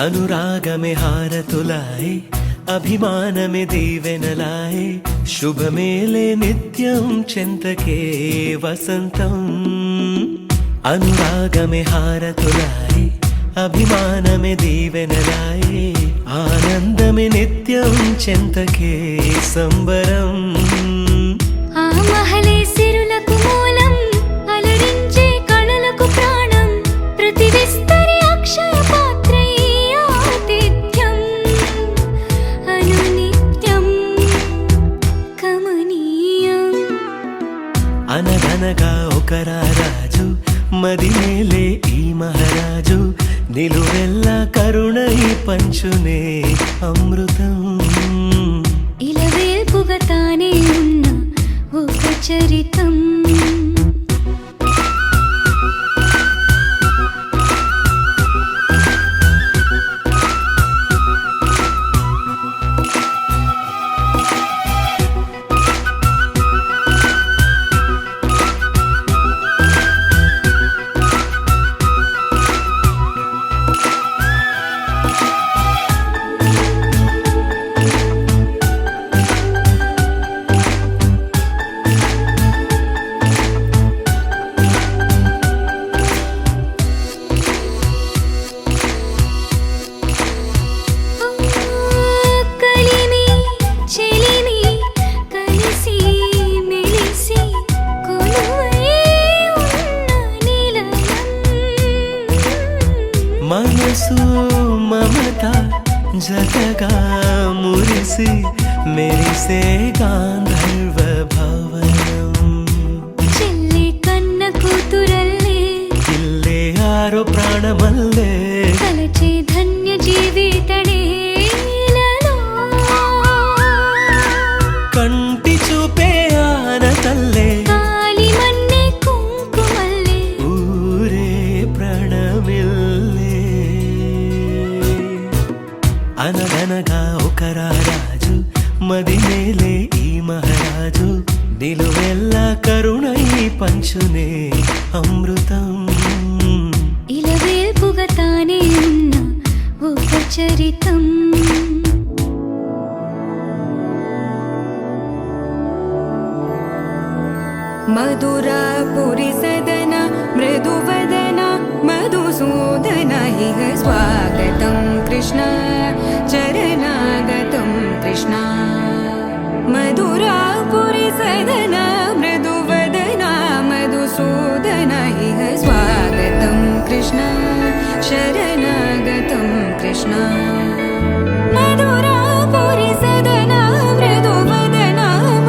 अनुरागमे हारतुलाय अभिमानमे दीवेनलाय शुभमेले नित्यं चिन्तके वसन्तम् अनुरागमे हारतुलाय अभिमानमे दीवेनलाय आनन्दमे नित्यं चिन्तके संबरम् महले सिरुలకు మూలం అలరించే కళలకు ప్రాణం ప్రతి విస్తరి అక్షయ పాత్రై ఆతిథ్యం అనునిత్యం కమనీయం అనగనగా ఒక రాజు మదినేలే ఈ మహారాజు నిలువెల్ల కరుణై పంచునే అమృతం ఇలవేల్పుగా తానే ఉన్న ఒక చరితం మనసు మమత జతగా మురిసి మెరిసే గాంధర్వ భవనం చెల్లి కన్న కూతురల్లే ఇల్లే ఆరో ప్రాణమల్లే కలచే ధన్య జీవితడే కంటి చూపే ఆన తల్లే కాలి మన్నే కుంకుమల్లే ఊరే ప్రణమిల్లే అనగనగా ఒక రాజు మదినేలే ఈ మహారాజు నిలువెల్ల కరుణై పంచునే అమృతం ఇలవేల్పుగా తానే ఉన్న ఒక చరితం मधुरापुरी सदन मृदुवदन मधुसूदन इह स्वागतं कृष्ण चरणागतं कृष्ण मधुरापुरी सदन मृदुवदन मधुसूदन इह स्वागतं कृष्ण शरणागतं कृष्ण मधुरापुरी सदन मृदुवदन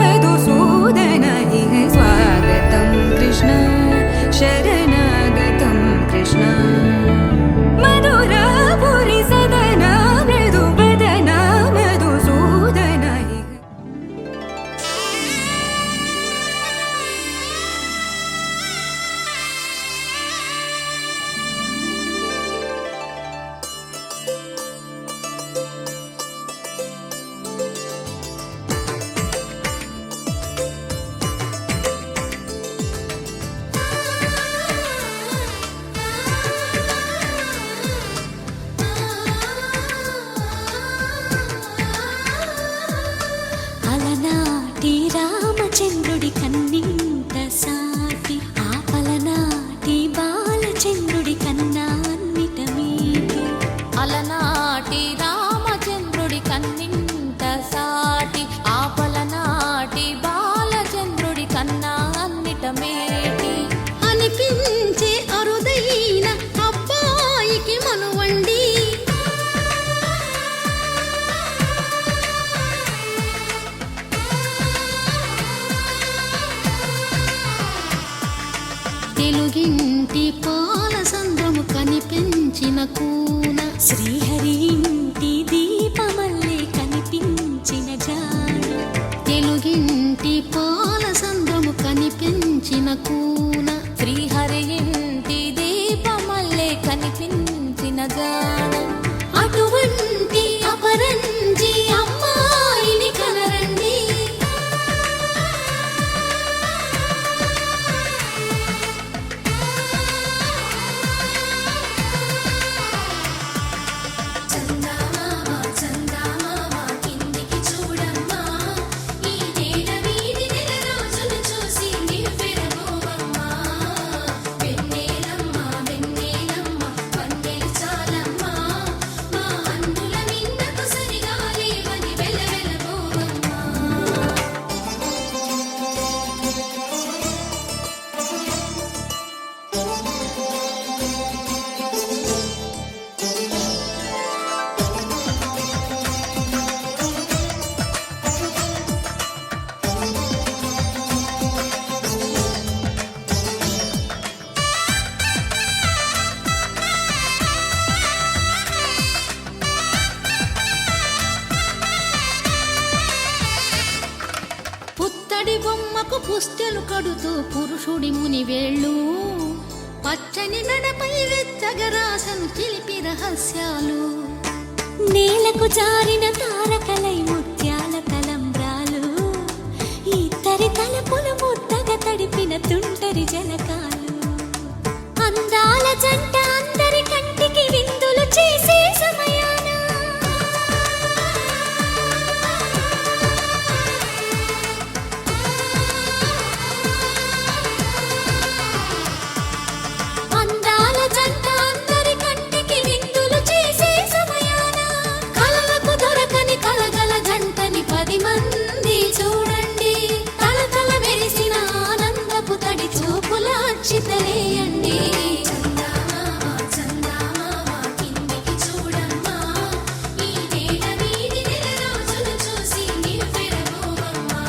मधुसूदन इह स्वागतं कृष्ण शरणागतं कृष्ण मधुरापुरी सदन मृदुवदन मधुसूदन జాణ అటువంటి అపరంజి అమ్మాయిని కనరండి చందమామ చందమామ కిందికి చూడమ్మా ఈ నేల వీధి నెల రోజులు చూసి నివ్వెరబోవమ్మా వెన్నెలమ్మ వెన్నెలమ్మ వన్నెలు చాలమ్మా మా అన్నుల మిన్నకు సరిగా లేవని వెలవెలబోవమ్మా పుత్తడి బొమ్మకు పుస్తెలు కడుతూ పురుషుడి ముని వేళ్ళు పచ్చని నడపై వెచ్చగరాసను చిలిపి రహస్యాలు నేలకు జారిన తారకలై ముత్యాల తలంబ్రాలు ఇద్దరి తలపులు ముద్దగా తడిపిన తుంటరి జలకాలు అందాల జంట అందరి కంటికి విందులు చేసే సమయాన అందాల జంట అందరి కంటికి విందులు చేసే సమయాన కలలకు దొరకని కలగల జంటని 10 మంది చూడండి తలతల మెరిసిన ఆనందపు తడి చూపుల అచ్చితలేయండి చందమామ చందమామ కిందికి చూడమ్మా ఈ నేల వీధి నెల రోజులు చూసి నివ్వెరబోవమ్మా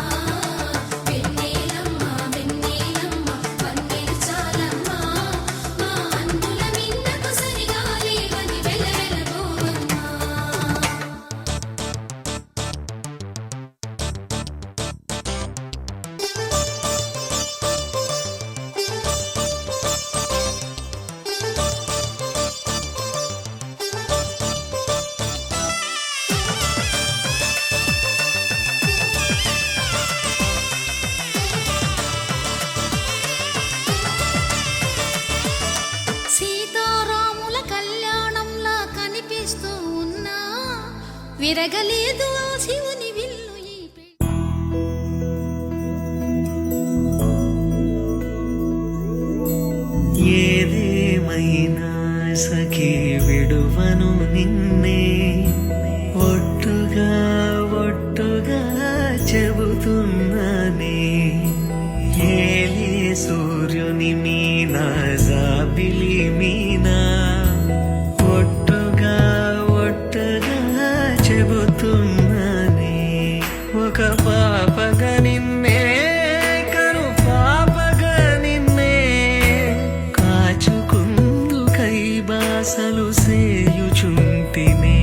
వెన్నెలమ్మ వెన్నెలమ్మ వన్నెలు చాలమ్మా మా అన్నుల మిన్నకు సరిగా లేవని వెలవెలబోవమ్మా సీతారాముల కళ్యాణంలా కనిపిస్తూ ఉన్నా విరగలేదు ఆ శివుని విల్లు ఈ ఏదేమైనా సఖీ విడువను నిన్నే ఒట్టుగా ఒట్టుగా చెబుతున్నానే ఏలే సూర్యుని మీనా జాబిలి మీనా ఒట్టుగా ఒట్టుగా చెబుతున్నానే ఒక పాపగా నిన్నే కను పాపగా నిన్నే కాచుకుందు కైబాసలు సేయుచుంటినే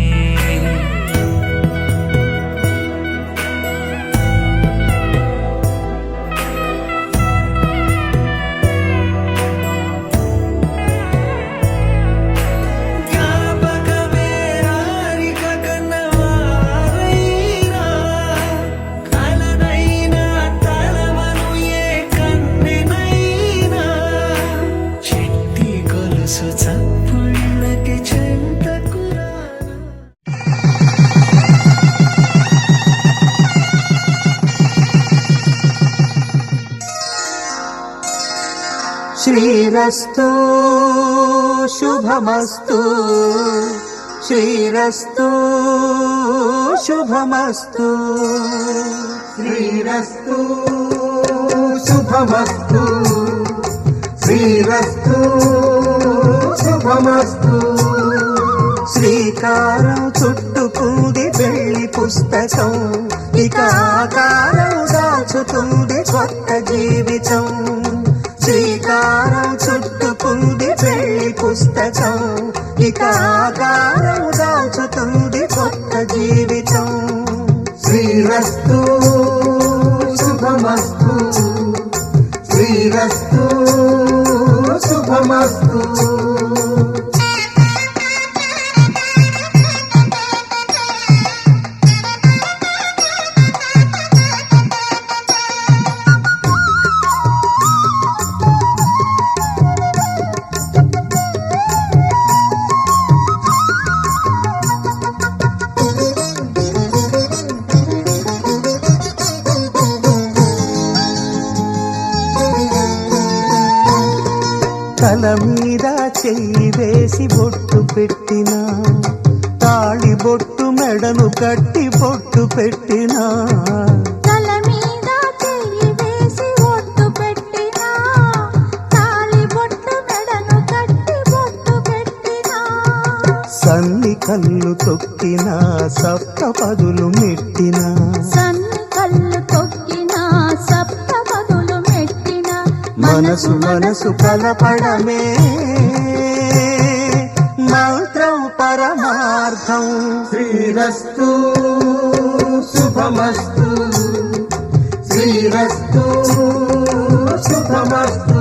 జ్ఞాపకమే రారిక కన్నవారైనా కలనైనా తలవను ఏ కన్నెనైనా చిట్టి గొలుసు చప్పుళ్ళకి చెంతకురానా శ్రీరస్తు శుభమస్తు శ్రీరస్తు శుభమస్తు శ్రీరస్తు శుభమస్తు శ్రీరస్తు శుభమస్తు శ్రీకారం చుట్టుకుంది వెళ్ళి పుస్తకం ఇక ఆకారం దాచుతుంది కొత్త జీవితం శ్రీకారం చుట్టుకుంది వెళ్ళి పుస్తకం ఇక ఆకారం దాచుతుంది కొత్త జీవితం శ్రీరస్తు శుభమస్తు శ్రీరస్తు శుభమస్తు మీద చెయ్యి వేసి బొట్టు పెట్టినా, తాళి బొట్టు మెడను కట్టి బొట్టు పెట్టినా, తల మీద చెయ్యి వేసి ఒట్టు పెట్టినా, తాళి బొట్టు మెడను కట్టి బొట్టు పెట్టినా, సన్ని కళ్ళు తొక్కినా సప్త పదులు మెట్టినా, సన్ని కళ్ళు తొక్కినా సప్త పదులు మెట్టినా, మనసు మనసు కలపడమే మంత్రం పరమార్థం. శ్రీరస్తు శుభమస్తు, శ్రీరస్తు శుభమస్తు.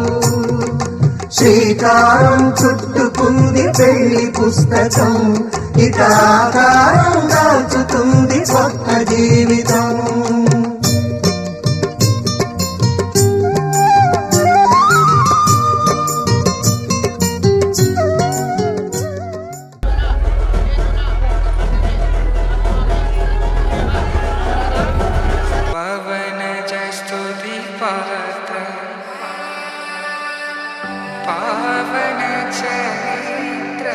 శ్రీకారం చుట్టుకుంది పెళ్లి పుస్తకం, ఇక ఆకారం దాచుతుంది కొత్త జీవితం. పవన జస్తుతి పాత్ర పావన చరిత్ర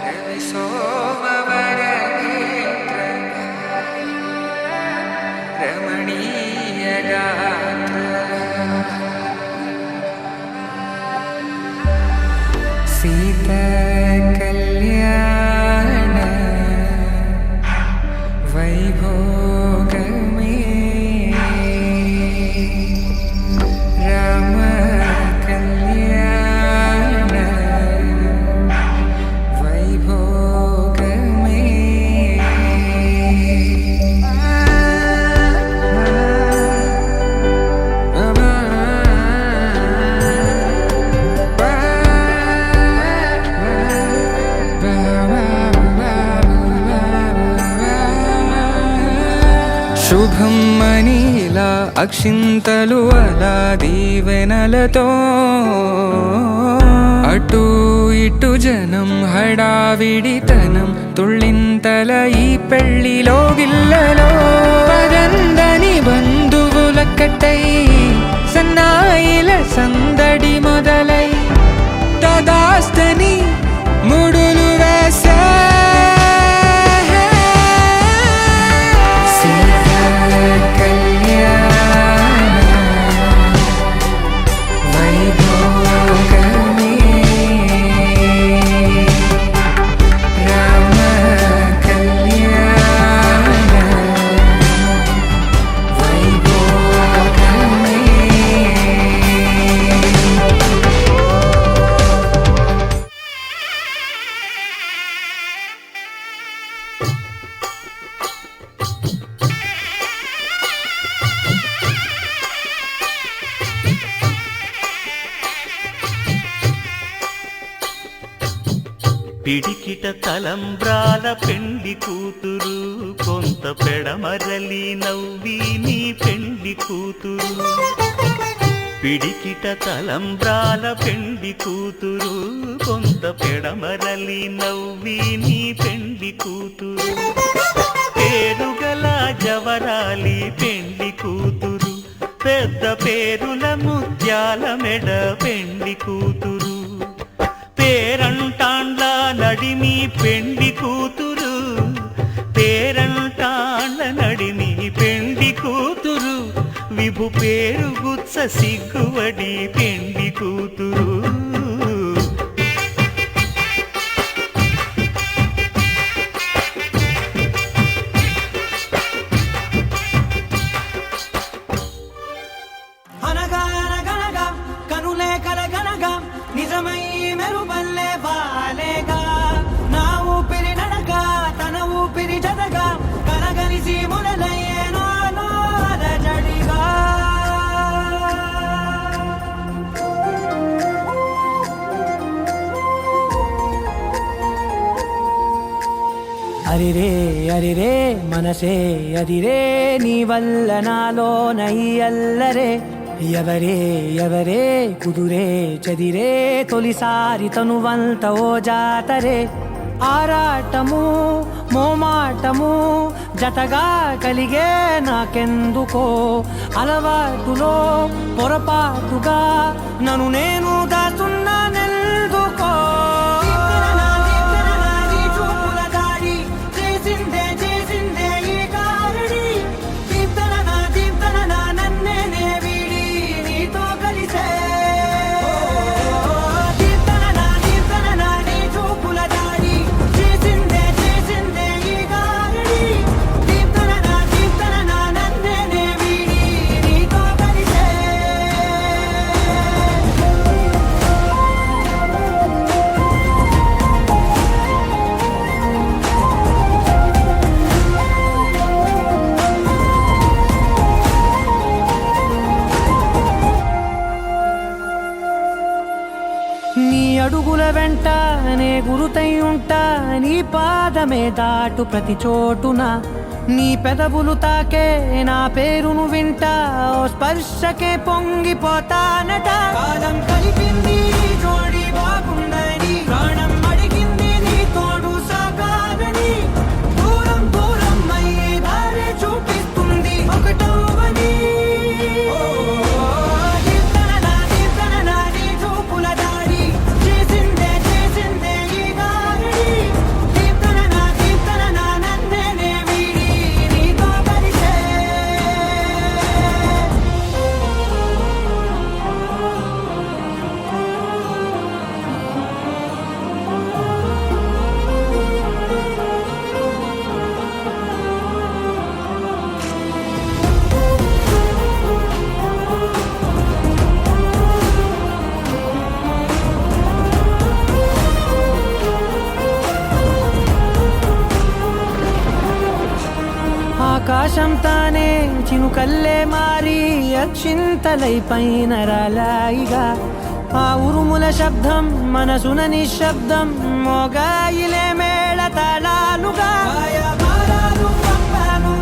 రవి సోమవర నేత్ర రమణీయ గాత్ర సీత కళ్యాణ వైభోగమే రామ కళ్యాణ వైభోగమే. శుభం మనీలా అక్షింతలు అలా దీవెనలతో అటు ఇటు జనం హడావిడితనం తుళ్ళింతల ఈ పెళ్లిలో గిల్లలో పదందని బంధువుల కట్టై సన్నాయిల సందడి మొదలై తదాస్తని ముడులు వేసే పిడికిట తలంబ్రాల పెండి కూతురు, కొంత పెడమరలి నవ్వి నీ పెండి కూతురు. పిడికిట తలంబ్రాల పెండి కూతురు, కొంత పెడమరలి నవ్వి నీ పెండి కూతురు. పేరుగల జవరాలి పెండి కూతురు, పెద్ద పేరుల ముత్యాల మెడ పెండి కూతురు. పేరంటాండ్ల నడిమి పెండి కూతురు, పేరంటాండ్ల నడిమి పెండి కూతురు. విభు పేరు గుత్స సిగ్గువడి పెండి కూతురు. అనగా అనగనగా కనులే కలగనగా నిజమై మెరుపల్లే వాలేగా, నా ఊపిరి నడక తన ఊపిరి జతగా కలగలిసి మొదలయ్యే నాలో అలజడిగా. అరిరే అరిరే మనసే అదిరే, నీ వల్ల నాలో నయ్యల్లరే. ఎవరే ఎవరే కుదురే చదిరే, తొలిసారి తనువంత ఓ జాతరే. ఆరాటము మోమాటము జతగా కలిగే నాకెందుకో అలవాటులో పొరపాటుగా నన్ను నేను దాచున్నానెందుకో నీ అడుగుల వెంట నే గురుతై ఉంటా నీ పాదమే దాటు ప్రతి చోటున నీ పెదవులు తాకే నా పేరును వింటా ఓ స్పర్శకే పొంగిపోతానట కాలం కలిపింది జోడి బాగుందని ప్రాణం అడిగింది నీ తోడు సాగాలని దూరం దూరం అయ్యే దారి చూపిస్తుంది ఒకటవని ఆకాశం తానే చినుకల్లే మారి అక్షింతలై పైన రాలాయిగా ఆ ఉరుముల శబ్దం మనసున నిశ్శబ్దం మోగాయిలే మేళ తాళాలుగా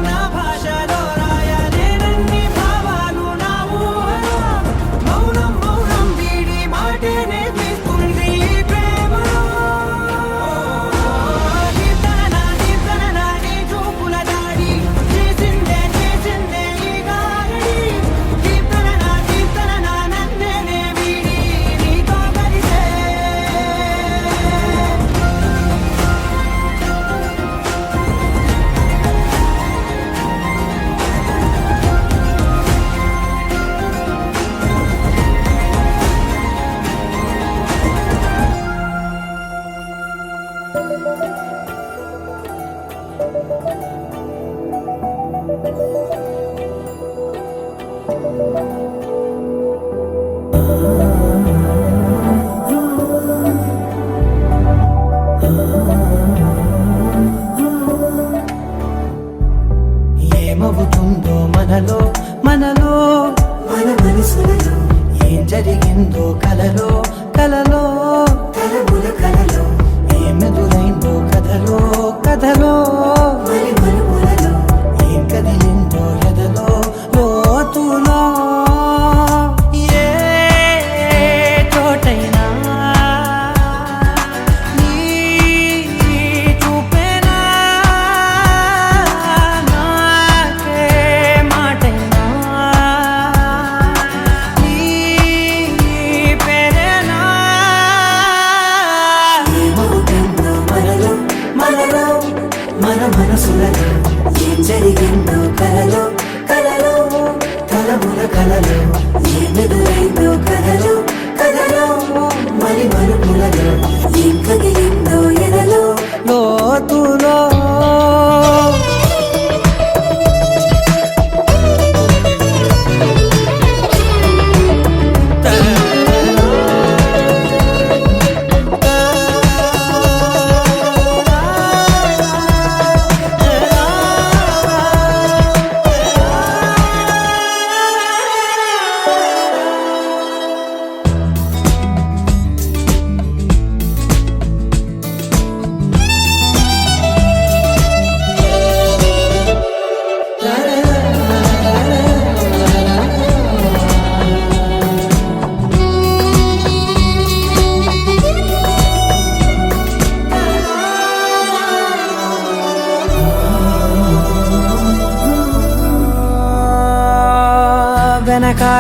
నా భాషలో రాయలేనన్ని భావాలు నా ఊహలో మౌనం మౌనం వీడి మాటే నేర్పిస్తుంది ప్రేమలో ఏమవుతుందో మనలో మనలో మన మనసులలో ఏం జరిగిందో కలలో కలలో తలముల కలలో ఏమెదురైందో కథలో కథలో మరి మనుములలో ఏం కదిలిందో ఎదలో లోతులో ఏ చోటైనా నీ చూపేనా నాకే మాటైనా నీ పేరేనా ఏమవుతుందో మనలో మనలో మన మనసులలో ఏం జరిగిందో కలలో కలలో తలముల కలలో ఏమెదురైందో కథలో కథలో మరి మనుపులలో ఏం కదిలిందో ఎదలో లోతులో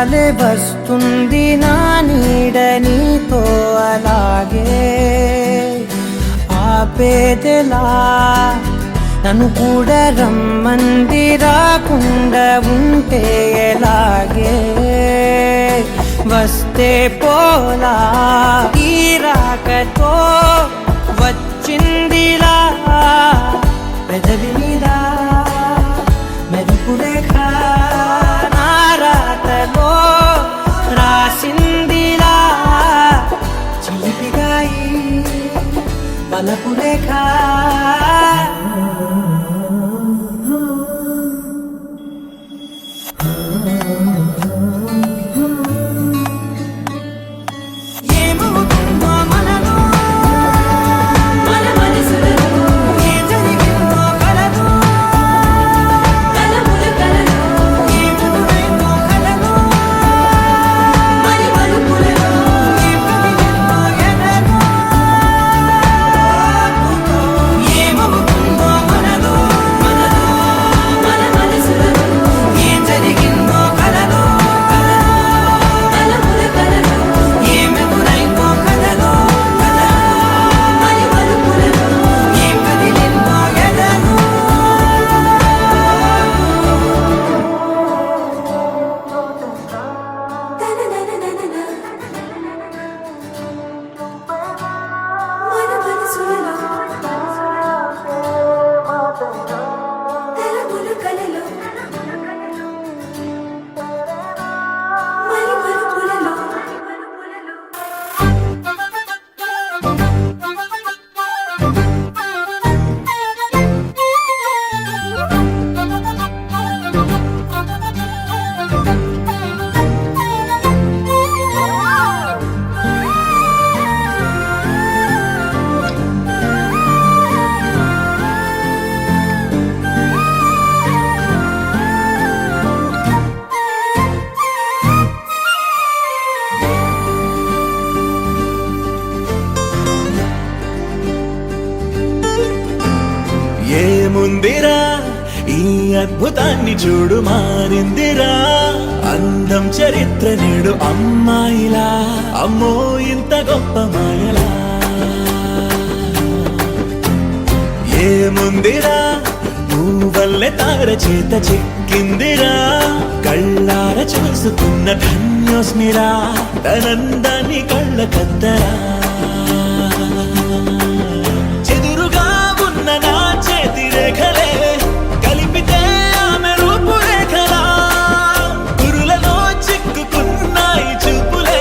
గాలి వస్తుంది నా నీడ నీతో అలాగే ఆపేదెలా నన్ను కూడా రమ్మంది రాకుండా ఉంటే ఎలాగే వస్తే పోలా ఈ రాకతో వచ్చిందిలా పెదవి మీద మెరుపు రేఖ నా రాతలో రాసిందిలా చిలిపిగా ఈ వలపు రేఖ ఏమవుతుందో మనలో మన మనసులలో ఏం జరిగిందో కలదు కలముల కలలో ఏముందో కలదు మరి మలుపులలో ఏమవుతుందో మనలో మన మనసులలో ఏం జరిగిందో కలదు కలముల కలలో ఏమెదురైందో కలదు మరి మలుపులలో ఏం కదిలిందో ఎదను తనననననన మన మనసులలో కలముల కలలో మరి మలుపులలో ఏముందిరా ఈ అద్భుతాన్ని చూడు మారిందిరా అందం చరిత్ర నేడు అమ్మాయిలా అమ్మో ఇంత గొప్ప మాయలా ఏముందిరా నువ్వల్లే తార చేత చిక్కిందిరా కళ్ళార చూసుకున్న ధన్యోస్మిరా తనందాన్ని కళ్ళ కద్దరా చెదురుగా ఉన్న నా చేతి రేఖలే కలిపితే ఆమె రూపురేఖలా గురులలో చిక్కుకున్నాయి చూపులే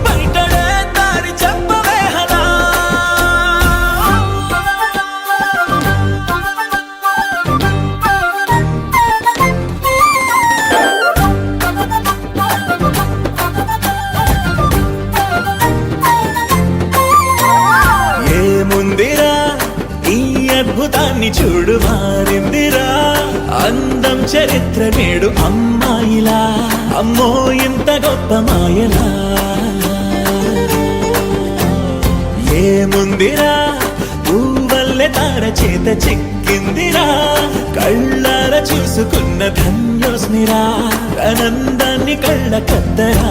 బయటడే దారి చెప్పవేహలా ఏముందిరా ఈ అద్భుతాన్ని చూడు మారిందిరా అందం చరిత్ర నేడు అమ్మాయిలా అమ్మో ఇంత గొప్ప మాయలా ఏముందిరా నువ్వల్లే తార చేత చిక్కిందిరా కళ్ళార చూసుకున్న ధన్యోస్మిరా ఆనందాన్ని కళ్ళ కద్దరా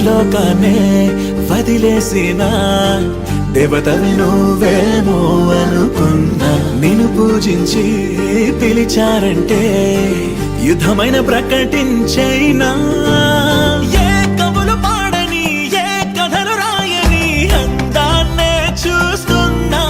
లోకాన్నే వదిలేసిన దేవతవి నువ్వేమో అనుకున్నా నిన్ను పూజించి పిలిచారంటే యుద్ధమైన ప్రకటించైనా ఏ కవులు పాడని ఏ కథలు రాయని అందాన్నే చూస్తున్నా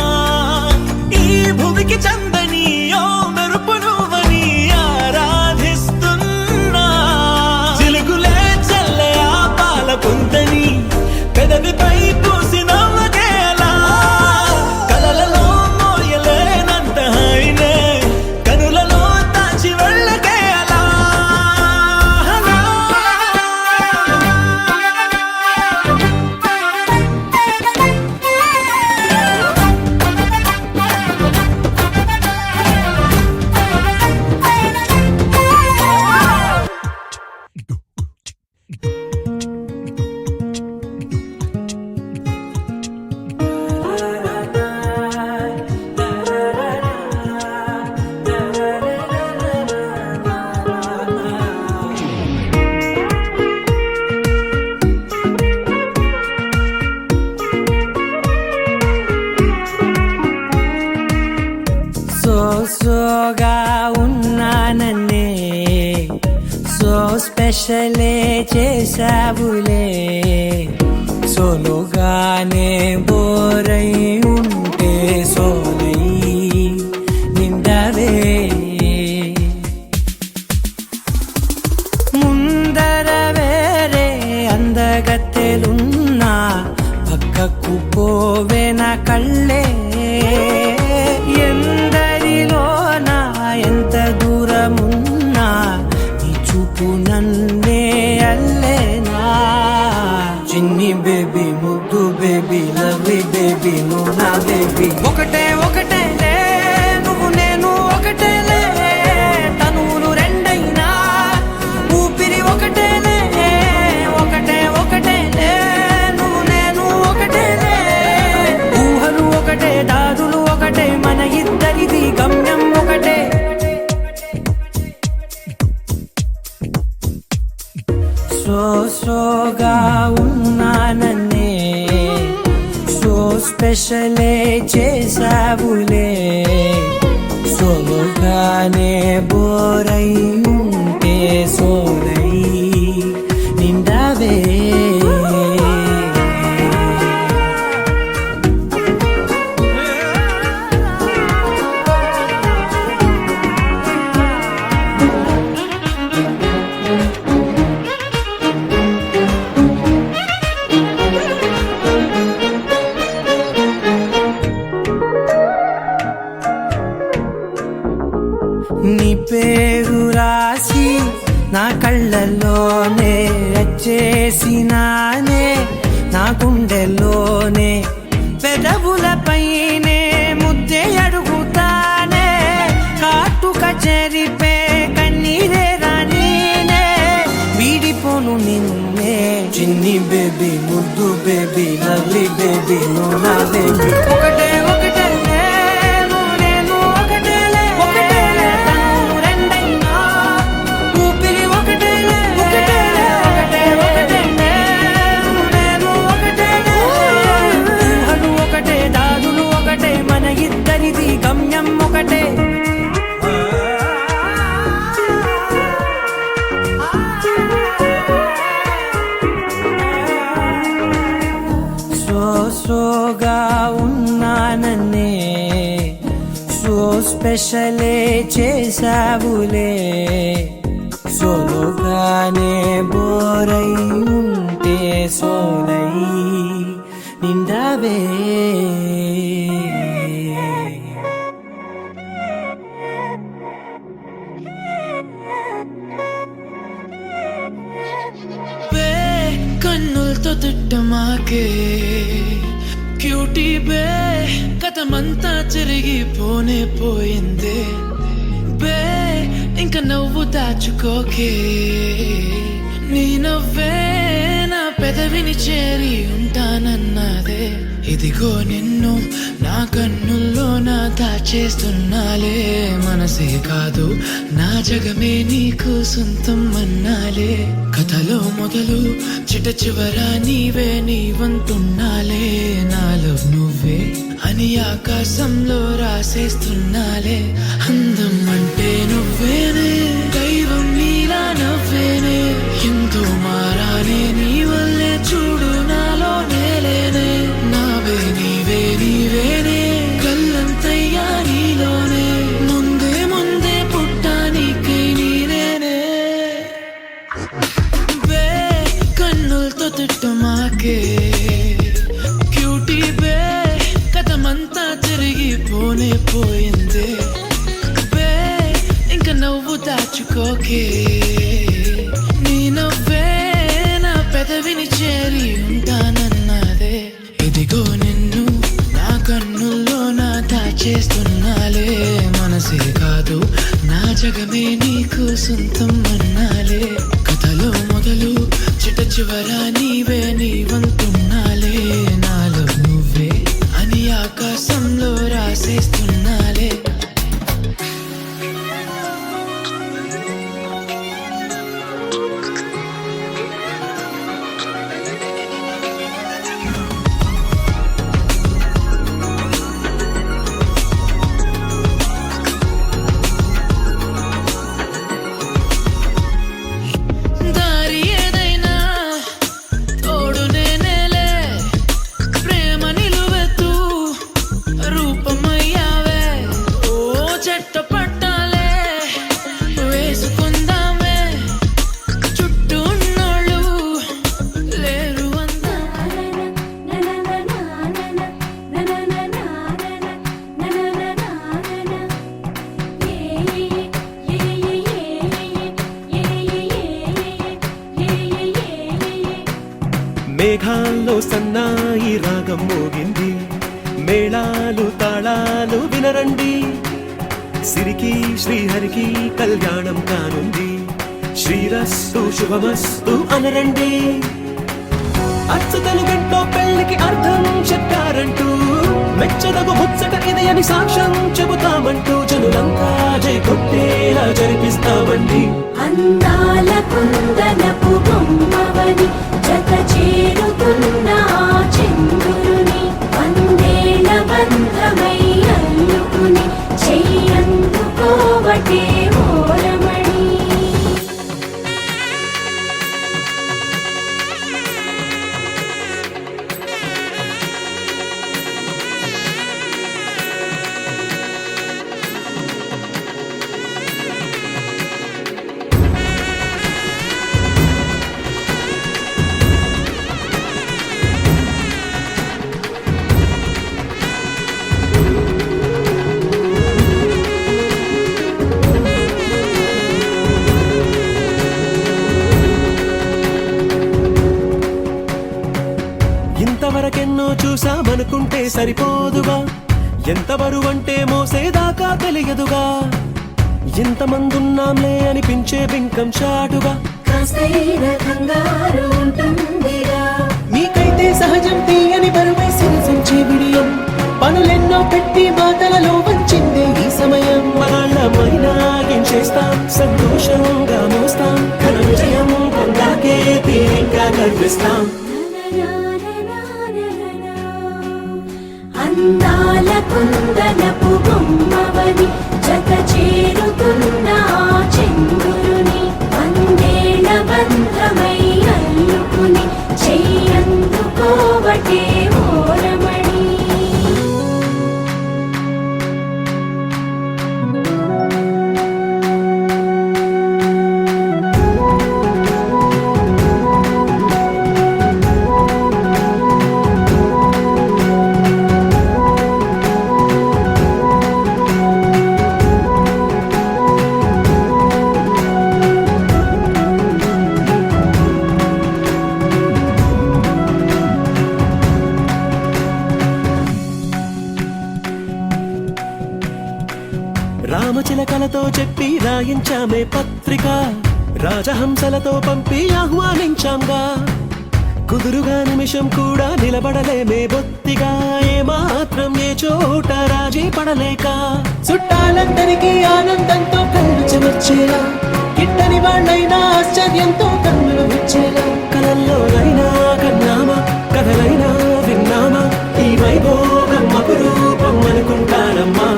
సో స్పెషలే చేసావులే సోలోగానే బోరై ఉంటే సోలై నిండవే ముందర వేరే అందగత్తెలున్నా పక్కకు పోవే నా కళ్ళే ఎందరిలోనా ఎంత దూరమున్నా నీ చూపు నన్నే అల్లేనా చిన్ని బేబీ ముద్దు బేబీ లవ్లీ బేబీ నువ్వు నా బేబీ ఒకటే ఒకటేలే నువ్వు నేను ఒకటేలే తనువులు రెండైనా ఊపిరి ఒకటేలే ఒకటే ఒకటేలే నువ్వు నేను ఒకటేలే ఊహలు ఒకటే దారులు ఒకటే మన ఇద్దరిది గమ్యం ఒకటే సోగా ఉన్నానన్నే సో స్పెషలే చేసావులే సోలోగానే బోరై ఉంటే సోలై నిండవే నీ పేరు రాసి నా కళ్ళల్లోనే చేసినానే నా గుండెల్లోనే పెదవులపైనే ముద్దే అడుగుతానే కాటుక చెరిపే కన్నీరే రానీనే వీడిపోను నిన్నే చిన్ని బేబీ ముద్దు బేబీ లవ్లీ బేబీ నువ్వు నా బేబీ ఒకటే ఒకటే గమ్యం ఒకటే సోగా ఉన్నానన్నే సో స్పెషలే చేసావులే సోలోగానే బోరై ఉంటే సోలై నిండవే కన్నులతో తిట్టమాకే క్యూటీ బే కథమంతా చెరిగిపోనే పోయిందే బే ఇంక నవ్వు దాచుకోకే నీ నవ్వే నా పెదవిని చేరి ఉంటానన్నదే ఇదిగో నిన్ను నా కన్నుల్లో నా దాచేస్తున్నాలే మనసే కాదు నా జగమే నీకు సొంతం అన్నాలే కథలో మొదలు చిట చివర నీవే నీవంటున్నాలే నాలో నువ్వే అని ఆకాశంలో రాసేస్తున్నాలే అందం అంటే నువ్వేనే దైవం నీలా నవ్వేనే ఎంతో మారానే నీ వల్లే చూడు నాలో నేలేనే నావే నీవే నీవేనే కళ్ళంతయ్యా నీలోనే ముందే ముందే పుట్టానికై నీనేనే బే కన్నులతో తిట్టమాకే క్యూటీ బే కథమంతా తిరిగిపోనే పోయిందే బే ఇంక నవ్వు దాచుకోకే నీ నవ్వే నా పెదవిని చేరి ఉంటానన్నదే ఇదిగో నిన్ను నా కన్నుల్లో నా దాచేస్తున్నాలే మనసే కాదు నా జగమే నీకు సొంతం అన్నాలే కథలో మొదలు చిట చివర నీవే నీవంటున్నాలే నాలో నువ్వే అని ఆకాశంలో రాసేస్తున్నాలే మేఘాల్లో సన్నాయి రాగం మోగింది, మేళాలు తాళాలు వినరండి, సిరికి శ్రీహరికి కళ్యాణం కానుంది, శ్రీరస్తు శుభమస్తు అనరండి. అచ్చు తెలుగింట్లో పెళ్లికి అర్థం చెప్పారంటూ, మెచ్చదగు ముచ్చట ఇది అని సాక్ష్యం చెబుతామంటూ, జనులంతా జై కొట్టేలా జరిపిస్తామండి. అందాల కుందనపు బొమ్మవని జత చేరుతున్న ఆ చంద్రుని, వందేళ్ల బంధమై అల్లుకుని చెయ్యందుకోవటే ఓరమణి. ఇంతవరకెన్నో చూసామనుకుంటే సరిపోదుగా, ఎంత బరువంటే మోసేదాకా తెలియదుగా, ఇంతమందున్నాంలే అనిపించే బింకం చాటుగా, కాస్తైన కంగారు ఉంటుందిగా. మీకైతే సహజం తీయని బరువై సిరిసించే బిడియం, పనులెన్నో పెట్టి మాటలలో వంచిందే ఈ సమయం. మనాళ్ళమైనా చేస్తాం, సంతోషంగా మోస్తాం, ఘన విజయం పొందాకే తీరిగ్గా కనిపిస్తాం. అందాల కుందనపు బొమ్మవని జత చేరుతున్న ఆ చంద్రుని, వందేళ్ల బంధమై అల్లుకుని చెయ్యందుకోవటే ఓరమణి. రామచిలకలతో చెప్పి రాయించామే పత్రిక, రాజహంసలతో పంపి ఆహ్వానించాంగా, కుదురుగా నిమిషం కూడా నిలబడలేమే బొత్తిగా, ఏమాత్రం ఏ చోట రాజీ పడలేక, చుట్టాలందరికీ ఆనందంతో కళ్ళు చెమర్చేలా, గిట్టని వాళ్ళైనా ఆశ్చర్యంతో కన్నులు విచ్చేలా, కలల్లోనైనా కన్నామా, కథలైనా విన్నామా, ఈ వైభోగం అపురూపం అనుకుంటానమ్మా.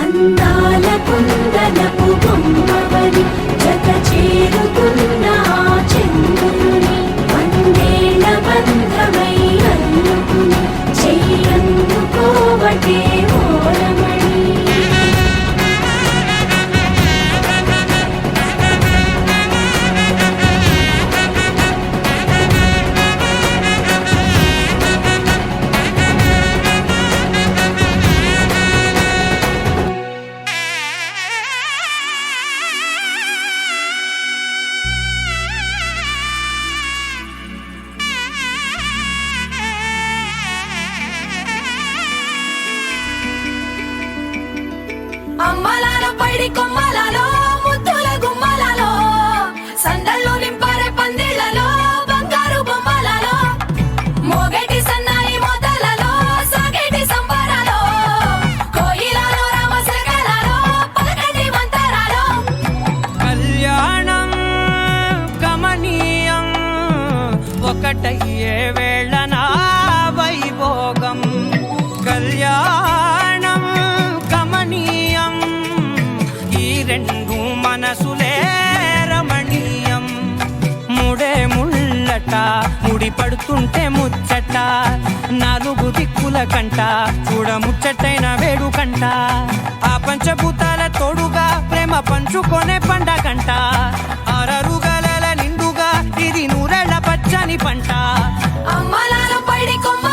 అందాల కుందనపు బొమ్మవని జత చేరుతున్న ఆ చంద్రుని, వందేళ్ల బంధమై అల్లుకుని చెయ్యందుకోవటే ఓరమణి. అమ్మలాలో పైడి కొమ్మలలో ముద్దుల గుమ్మలలో, సందళ్ళు నింపారే పందిళ్లలో, బంగారు బొమ్మలలో, మోగేటి సన్నాయి మోతలలో, సాగేటి సంబరాలో, కోయిలలో రామశకలలో, పలకటి మంతరాలో. కళ్యాణం గమనీయం, ఒకటయ్యే వేళ నా వైభోగం. కళ్యాణం గమనీయం, ఈ రెండు మనసులే రమణీయం. ముడే ముళ్ళట ముడి పడుతుంటే ముచ్చట, నాలుగు దిక్కుల కంట చూడ ముచ్చటైన వేడుకంట, ఆ పంచభూతాల తోడుగా ప్రేమ పంచుకొనే పండగంట, అరరుగల నిండుగా ఇది నూరెళ్ళ పచ్చని పంట. అమ్మలాలో పైడి కొమ్మ